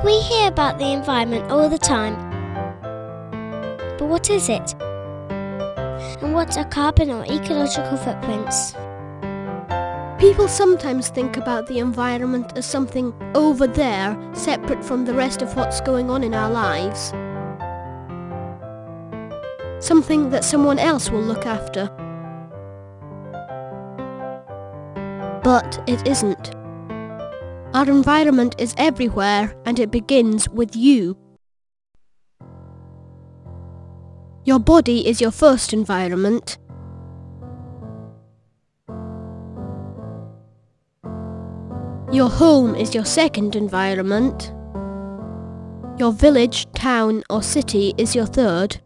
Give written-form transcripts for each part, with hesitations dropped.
We hear about the environment all the time. But what is it? And what are carbon or ecological footprints? People sometimes think about the environment as something over there, separate from the rest of what's going on in our lives. Something that someone else will look after. But it isn't. Our environment is everywhere, and it begins with you. Your body is your first environment. Your home is your second environment. Your village, town or city is your third.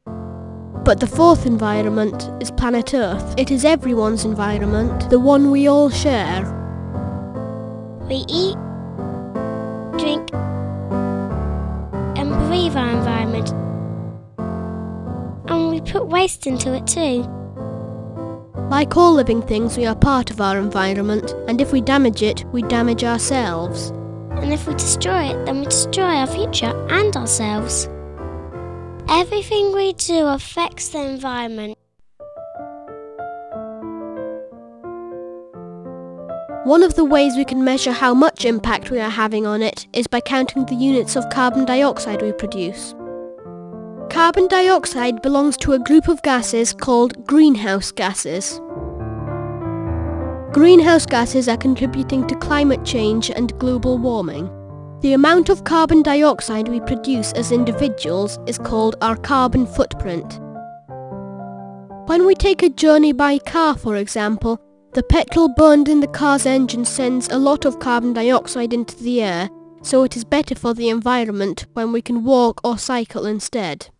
But the fourth environment is planet Earth. It is everyone's environment, the one we all share. We eat, drink and breathe our environment. And we put waste into it too. Like all living things, we are part of our environment, and if we damage it, we damage ourselves. And if we destroy it, then we destroy our future and ourselves. Everything we do affects the environment. One of the ways we can measure how much impact we are having on it is by counting the units of carbon dioxide we produce. Carbon dioxide belongs to a group of gases called greenhouse gases. Greenhouse gases are contributing to climate change and global warming. The amount of carbon dioxide we produce as individuals is called our carbon footprint. When we take a journey by car, for example, the petrol burned in the car's engine sends a lot of carbon dioxide into the air, so it is better for the environment when we can walk or cycle instead.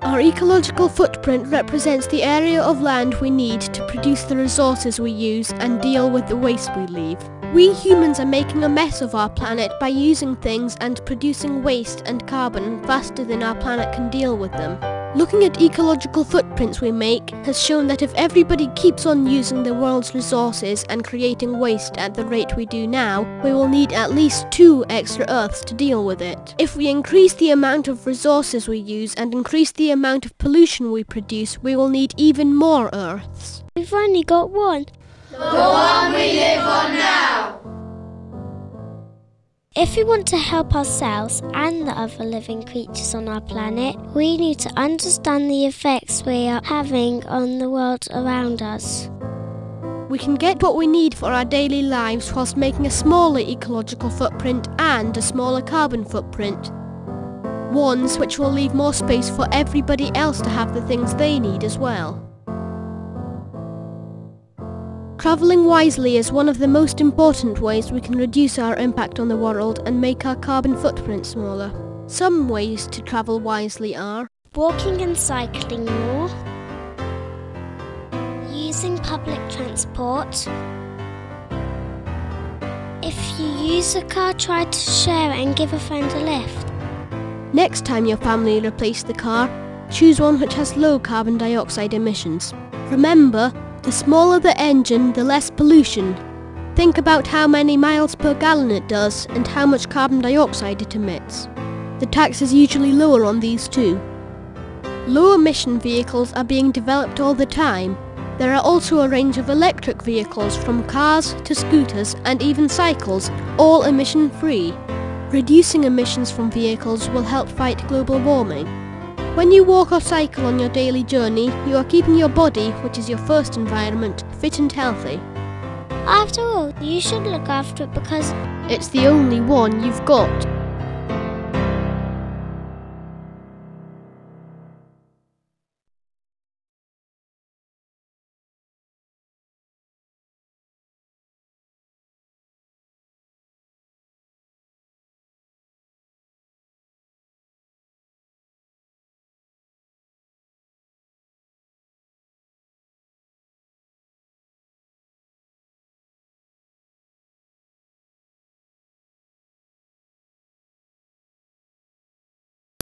Our ecological footprint represents the area of land we need to produce the resources we use and deal with the waste we leave. We humans are making a mess of our planet by using things and producing waste and carbon faster than our planet can deal with them. Looking at ecological footprints we make has shown that if everybody keeps on using the world's resources and creating waste at the rate we do now, we will need at least 2 extra Earths to deal with it. If we increase the amount of resources we use and increase the amount of pollution we produce, we will need even more Earths. We've only got one. The one we live on now. If we want to help ourselves and the other living creatures on our planet, we need to understand the effects we are having on the world around us. We can get what we need for our daily lives whilst making a smaller ecological footprint and a smaller carbon footprint. Ones which will leave more space for everybody else to have the things they need as well. Travelling wisely is one of the most important ways we can reduce our impact on the world and make our carbon footprint smaller. Some ways to travel wisely are walking and cycling more, using public transport. If you use a car, try to share it and give a friend a lift. Next time your family replace the car, choose one which has low carbon dioxide emissions. Remember, the smaller the engine, the less pollution. Think about how many miles per gallon it does and how much carbon dioxide it emits. The tax is usually lower on these too. Low emission vehicles are being developed all the time. There are also a range of electric vehicles from cars to scooters and even cycles, all emission free. Reducing emissions from vehicles will help fight global warming. When you walk or cycle on your daily journey, you are keeping your body, which is your first environment, fit and healthy. After all, you should look after it because it's the only one you've got.